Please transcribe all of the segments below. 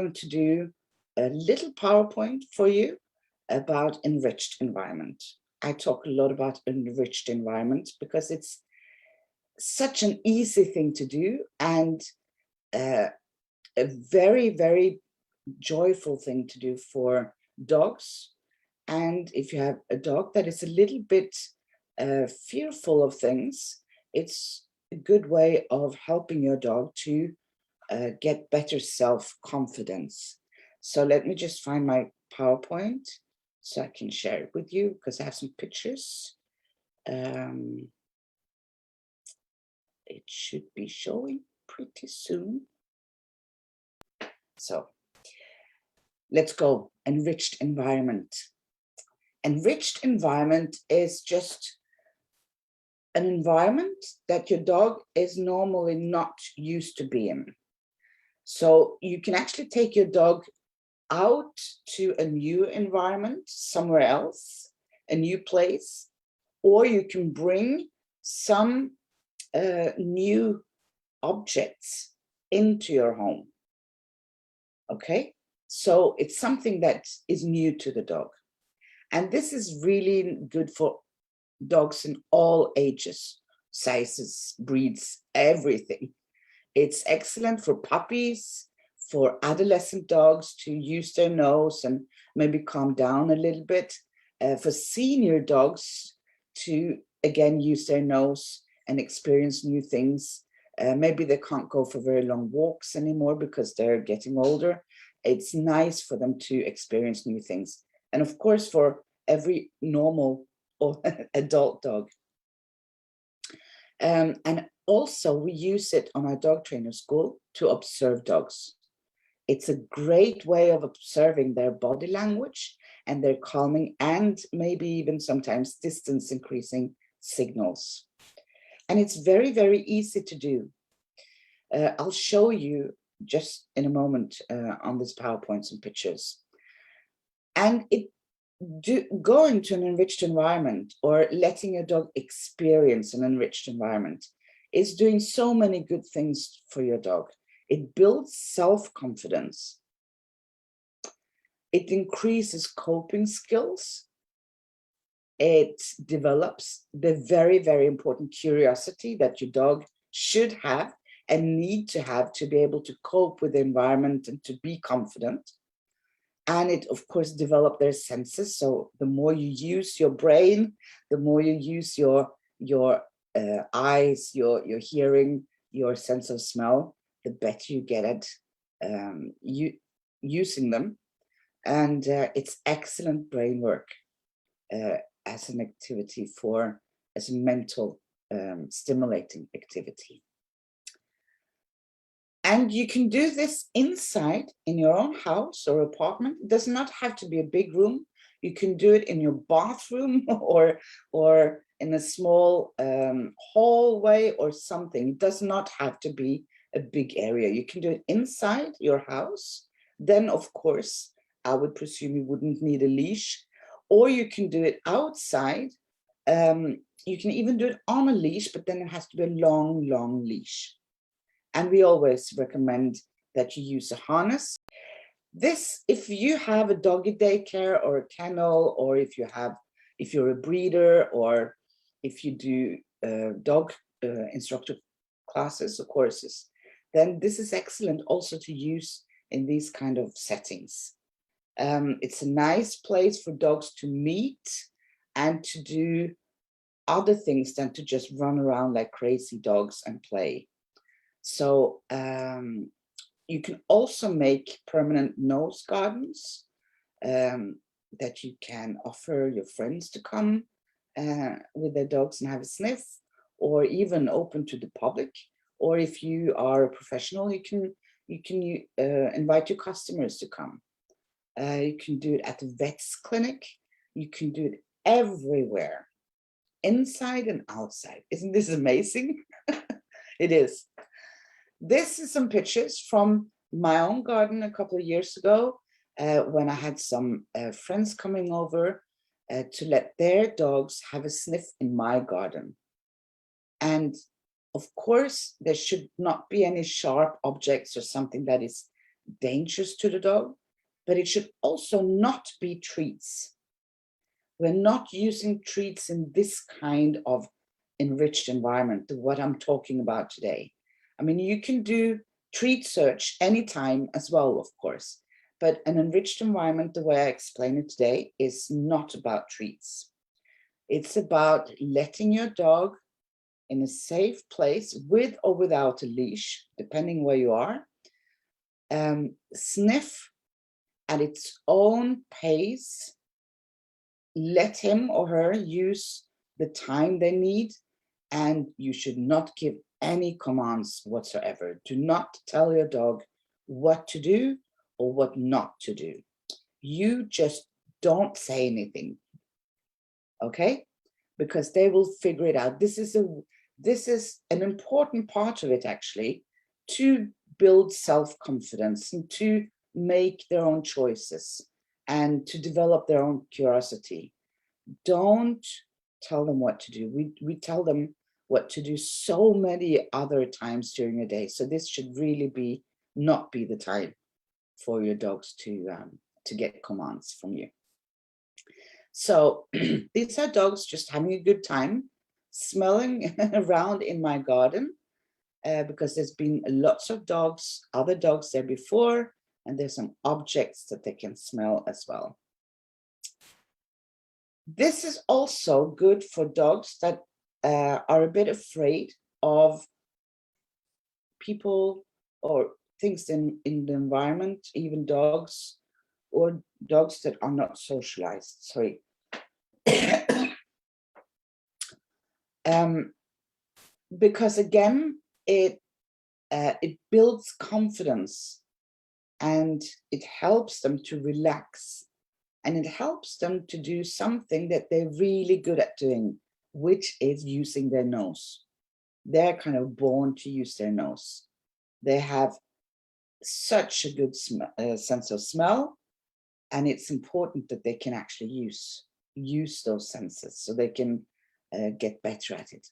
going to do a little PowerPoint for you about enriched environment. I talk a lot about enriched environment because it's such an easy thing to do and a very, very joyful thing to do for dogs. And if you have a dog that is a little bit fearful of things, it's a good way of helping your dog to get better self-confidence. So let me just find my PowerPoint so I can share it with you because I have some pictures. It should be showing pretty soon. So let's go. Enriched environment. Enriched environment is just an environment that your dog is normally not used to be in. So you can actually take your dog out to a new environment somewhere else, a new place, or you can bring some new objects into your home. Okay, so it's something that is new to the dog. And this is really good for dogs in all ages, sizes, breeds, everything. It's excellent for puppies, for adolescent dogs to use their nose and maybe calm down a little bit, for senior dogs to, again, use their nose and experience new things. Maybe they can't go for very long walks anymore because they're getting older. It's nice for them to experience new things. And of course, for every normal or adult dog. And also we use it on our dog trainer school to observe dogs. It's a great way of observing their body language and their calming and maybe even sometimes distance increasing signals. And it's very, very easy to do. I'll show you just in a moment on this PowerPoint some pictures. And going to an enriched environment or letting your dog experience an enriched environment is doing so many good things for your dog. It builds self-confidence. It increases coping skills. It develops the very, very important curiosity that your dog should have and need to have to be able to cope with the environment and to be confident. And it, of course, develop their senses. So the more you use your brain, the more you use your eyes, your hearing, your sense of smell, the better you get at using them. And it's excellent brain work as an activity as a mental stimulating activity. And you can do this inside in your own house or apartment. It does not have to be a big room. You can do it in your bathroom or in a small hallway or something. It does not have to be a big area. You can do it inside your house. Then, of course, I would presume you wouldn't need a leash. Or you can do it outside. You can even do it on a leash, but then it has to be a long, long leash. And we always recommend that you use a harness. This, if you have a doggy daycare or a kennel, or if you're a breeder, or if you do dog instructor classes or courses, then this is excellent also to use in these kind of settings. It's a nice place for dogs to meet and to do other things than to just run around like crazy dogs and play. So you can also make permanent nose gardens that you can offer your friends to come with their dogs and have a sniff, or even open to the public. Or if you are a professional, you can invite your customers to come. You can do it at the vet's clinic. You can do it everywhere, inside and outside. Isn't this amazing? It is. This is some pictures from my own garden a couple of years ago when I had some friends coming over to let their dogs have a sniff in my garden. And of course, there should not be any sharp objects or something that is dangerous to the dog, but it should also not be treats. We're not using treats in this kind of enriched environment, what I'm talking about today. I mean, you can do treat search anytime as well, of course, but an enriched environment, the way I explain it today, is not about treats. It's about letting your dog in a safe place, with or without a leash, depending where you are, sniff at its own pace, let him or her use the time they need, and you should not give any commands whatsoever. Do not tell your dog what to do or what not to do. You just don't say anything, okay? Because they will figure it out. This is an important part of it, actually, to build self-confidence and to make their own choices and to develop their own curiosity. Don't tell them what to do. We tell them what to do so many other times during the day. So this should really not be the time for your dogs to get commands from you. So these are dogs just having a good time, smelling around in my garden, because there's been lots of other dogs there before, and there's some objects that they can smell as well. This is also good for dogs that are a bit afraid of people or things in the environment, even dogs, or dogs that are not socialized. Sorry. Because again, it builds confidence, and it helps them to relax, and it helps them to do something that they're really good at doing, which is using their nose. They're kind of born to use their nose. They have such a good sense of smell, and it's important that they can actually use those senses so they can get better at it.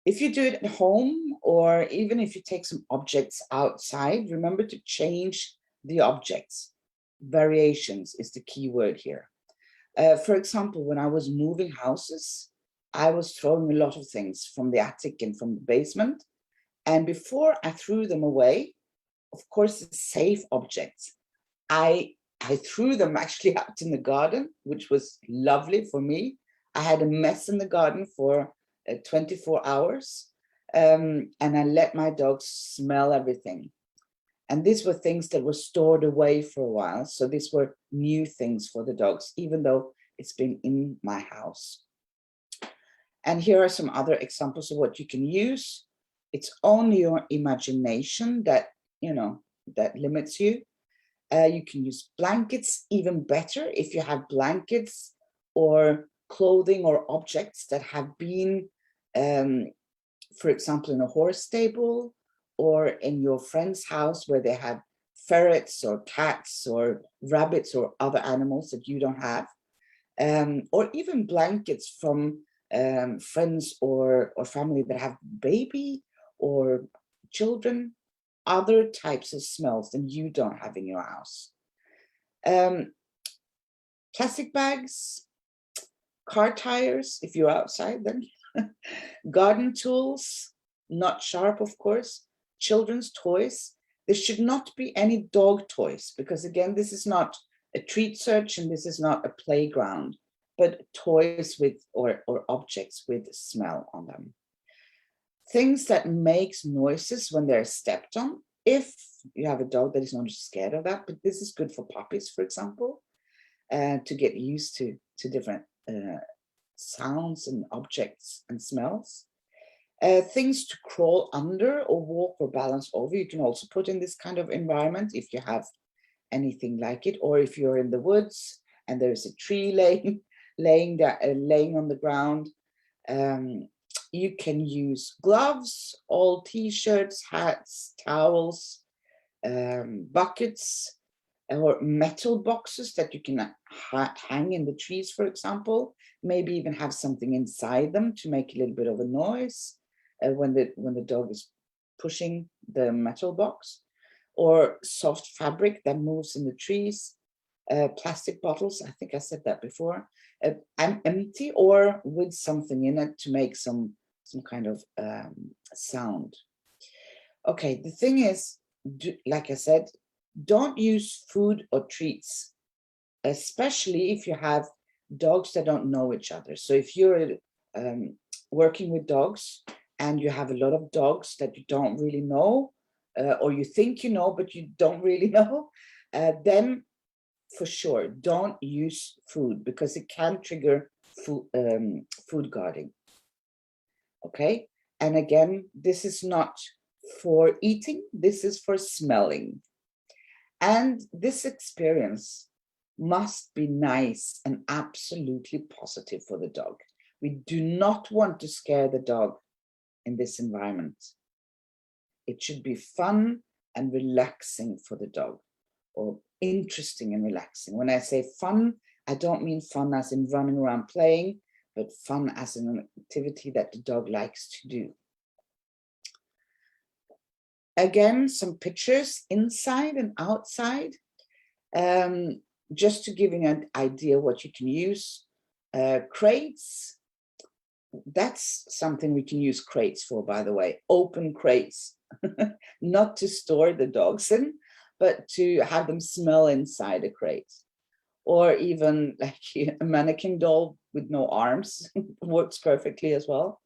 If you do it at home, or even if you take some objects outside, remember to change the objects. Variations is the key word here. For example, when I was moving houses, I was throwing a lot of things from the attic and from the basement. And before I threw them away, of course, it's safe objects. I threw them actually out in the garden, which was lovely for me. I had a mess in the garden for 24 hours, and I let my dogs smell everything. And these were things that were stored away for a while. So these were new things for the dogs, even though it's been in my house. And here are some other examples of what you can use. It's only your imagination that, that limits you. You can use blankets, even better if you have blankets or clothing or objects that have been, for example, in a horse stable or in your friend's house where they have ferrets or cats or rabbits or other animals that you don't have, or even blankets from friends or family that have baby or children, other types of smells than you don't have in your house. Plastic bags, car tires, if you're outside then, garden tools, not sharp, of course, children's toys. There should not be any dog toys, because again, this is not a treat search and this is not a playground, but toys with or objects with smell on them. Things that makes noises when they're stepped on, if you have a dog that is not scared of that, but this is good for puppies, for example, to get used to different sounds and objects and smells. Things to crawl under or walk or balance over, you can also put in this kind of environment if you have anything like it, or if you're in the woods and there's a tree laying on the ground. You can use gloves, old t-shirts, hats, towels, buckets, or metal boxes that you can hang in the trees, for example. Maybe even have something inside them to make a little bit of a noise when the dog is pushing the metal box. or soft fabric that moves in the trees, plastic bottles, I think I said that before, empty or with something in it to make some kind of sound. Okay, the thing is, like I said, don't use food or treats, especially if you have dogs that don't know each other. So if you're working with dogs and you have a lot of dogs that you don't really know, or you think you know, but you don't really know, then for sure, don't use food because it can trigger food guarding. Okay, and again, this is not for eating, this is for smelling. And this experience must be nice and absolutely positive for the dog. We do not want to scare the dog in this environment. It should be fun and relaxing for the dog, or interesting and relaxing. When I say fun, I don't mean fun as in running around playing, but fun as an activity that the dog likes to do. Again, some pictures inside and outside, just to give you an idea what you can use. Crates, that's something we can use crates for, by the way, open crates, not to store the dogs in, but to have them smell inside a crate. Or even like a mannequin doll with no arms works perfectly as well.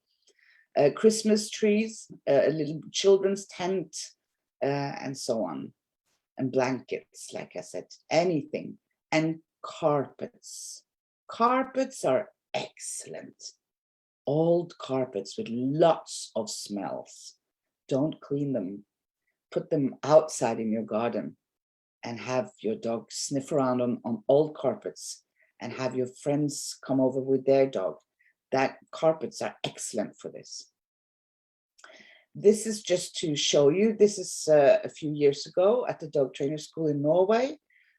Christmas trees, a little children's tent, and so on. And blankets, like I said, anything. And carpets. Carpets are excellent. Old carpets with lots of smells. Don't clean them. Put them outside in your garden and have your dog sniff around on old carpets and have your friends come over with their dog. That carpets are excellent for this. This is just to show you, this is a few years ago at the dog trainer school in Norway,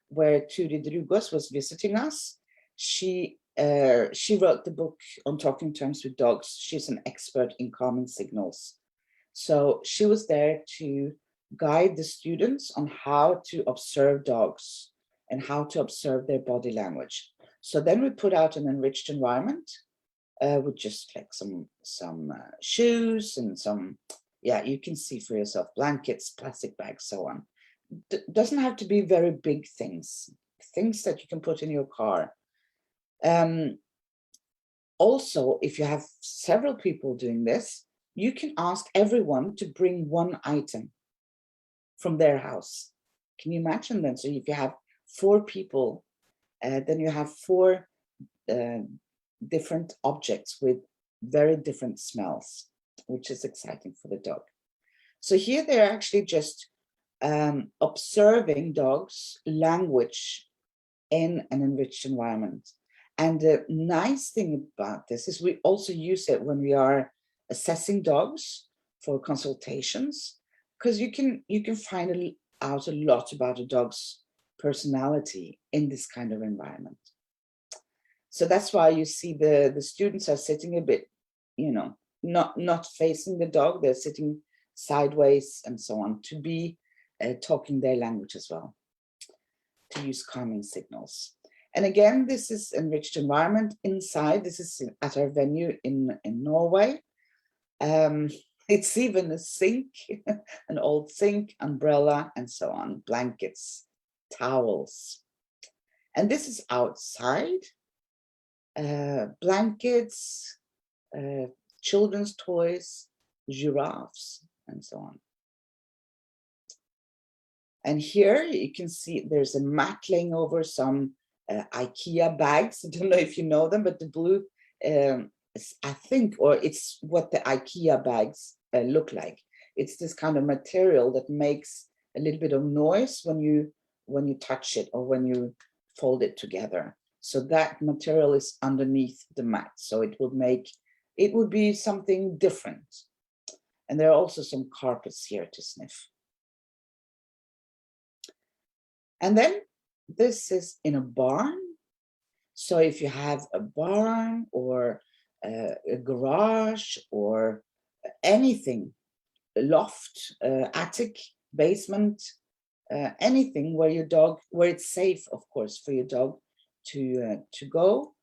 where Turid Rugaas was visiting us. She wrote the book on talking terms with dogs. She's an expert in calming signals. So she was there to guide the students on how to observe dogs and how to observe their body language. So then we put out an enriched environment with just like some shoes and some, yeah, you can see for yourself, blankets, plastic bags, so on. Doesn't have to be very big things that you can put in your car. Also, if you have several people doing this, you can ask everyone to bring one item from their house. Can you imagine then? So if you have 4 people, then you have 4 different objects with very different smells, which is exciting for the dog. So here they're actually just observing dogs' language in an enriched environment. And the nice thing about this is we also use it when we are assessing dogs for consultations, because you can find out a lot about a dog's personality in this kind of environment. So that's why you see the students are sitting a bit, you know, not facing the dog, they're sitting sideways and so on, to be talking their language as well, to use calming signals. And again, this is enriched environment inside. This is at our venue in Norway. It's even a sink, an old sink, umbrella, and so on, blankets, towels. And this is outside, blankets, children's toys, giraffes, and so on. And here you can see there's a mat laying over some IKEA bags. I don't know if you know them, but the blue, I think, or it's what the IKEA bags look like. It's this kind of material that makes a little bit of noise when you touch it or when you fold it together. So that material is underneath the mat. So it would be something different. And there are also some carpets here to sniff. And then this is in a barn. So if you have a barn or a garage or anything, a loft, attic, basement, anything where your dog, where it's safe, of course, for your dog to go.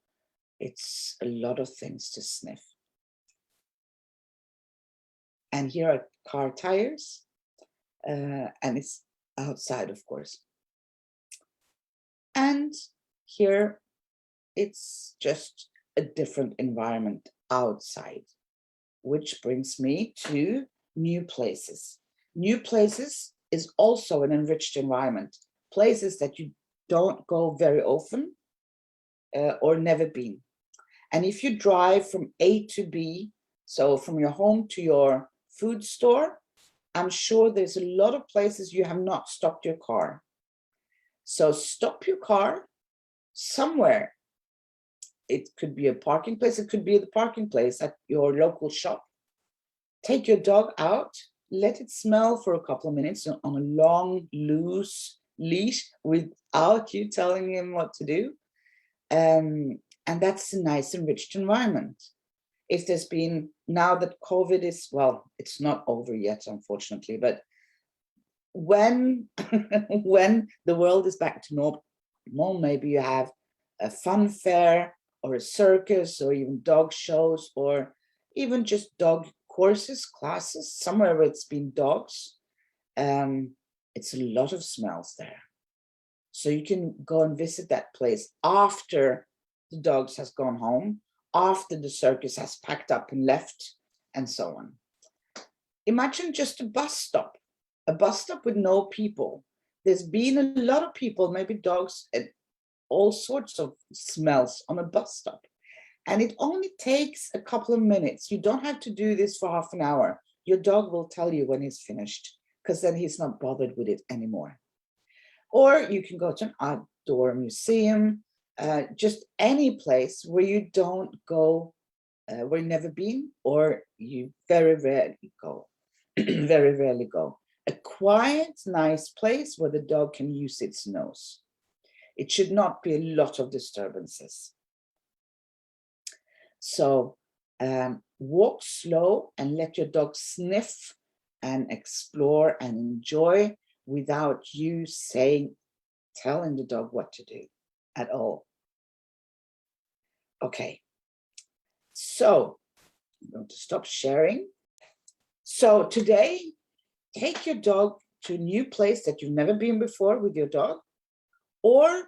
It's a lot of things to sniff. And here are car tires, and it's outside, of course. And here it's just a different environment outside, which brings me to new places. New places is also an enriched environment, places that you don't go very often or never been. And if you drive from A to B, so from your home to your food store, I'm sure there's a lot of places you have not stopped your car. So stop your car somewhere. It could be a parking place, it could be the parking place at your local shop. Take your dog out, let it smell for a couple of minutes on a long, loose leash without you telling him what to do. And that's a nice enriched environment. If there's been, now that COVID is, well, it's not over yet, unfortunately, but when when the world is back to normal, maybe you have a fun fair or a circus or even dog shows or even just dog courses, classes, somewhere where it's been dogs. It's a lot of smells there. So you can go and visit that place after the dogs has gone home, after the circus has packed up and left, and so on. Imagine just a bus stop with no people. There's been a lot of people, maybe dogs, and all sorts of smells on a bus stop. And it only takes a couple of minutes. You don't have to do this for half an hour. Your dog will tell you when he's finished, because then he's not bothered with it anymore. Or you can go to an outdoor museum, just any place where you don't go, where you've never been, or you very rarely go, very rarely go. A quiet, nice place where the dog can use its nose. It should not be a lot of disturbances. So walk slow and let your dog sniff and explore and enjoy without you telling the dog what to do at all. Okay, so I'm going to stop sharing. So today, take your dog to a new place that you've never been before with your dog, or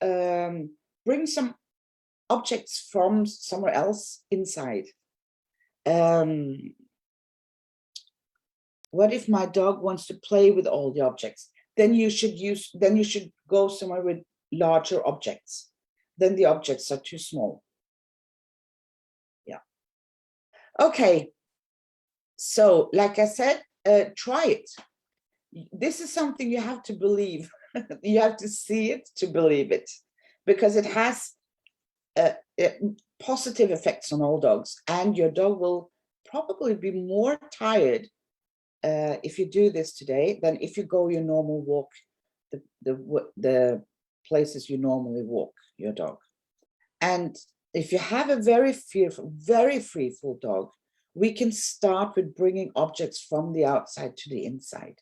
bring some objects from somewhere else inside. What if my dog wants to play with all the objects? Then you should go somewhere with larger objects. Then the objects are too small. Yeah. Okay. So, like I said, try it. This is something you have to believe. You have to see it to believe it, because it has positive effects on all dogs, and your dog will probably be more tired if you do this today than if you go your normal walk, the places you normally walk your dog. And if you have a very fearful, very freeful dog, we can start with bringing objects from the outside to the inside.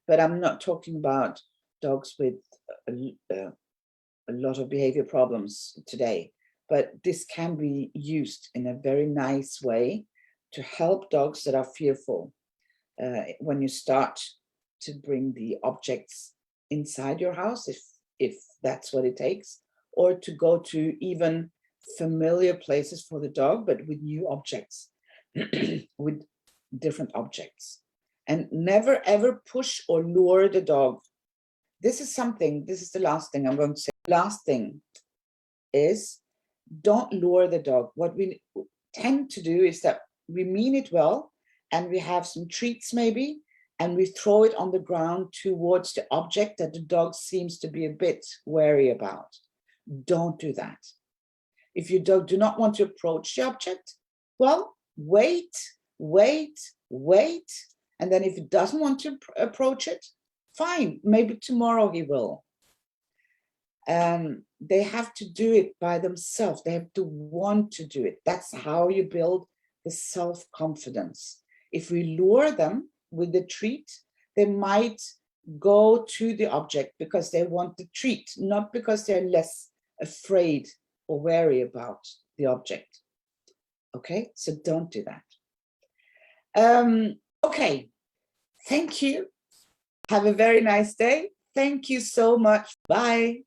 But I'm not talking about dogs with a lot of behavior problems today, but this can be used in a very nice way to help dogs that are fearful when you start to bring the objects inside your house, if that's what it takes, or to go to even familiar places for the dog, but with new objects, with different objects. And never ever push or lure the dog. This is the last thing I'm going to say. Last thing is, don't lure the dog. What we tend to do is that we mean it well, and we have some treats maybe, and we throw it on the ground towards the object that the dog seems to be a bit wary about. Don't do that. If your dog do not want to approach the object, well, wait. And then if it doesn't want to approach it, fine, maybe tomorrow he will. They have to do it by themselves. They have to want to do it. That's how you build the self-confidence. If we lure them with the treat, they might go to the object because they want the treat, not because they're less afraid or wary about the object. Okay, so don't do that. Okay, thank you. Have a very nice day. Thank you so much. Bye.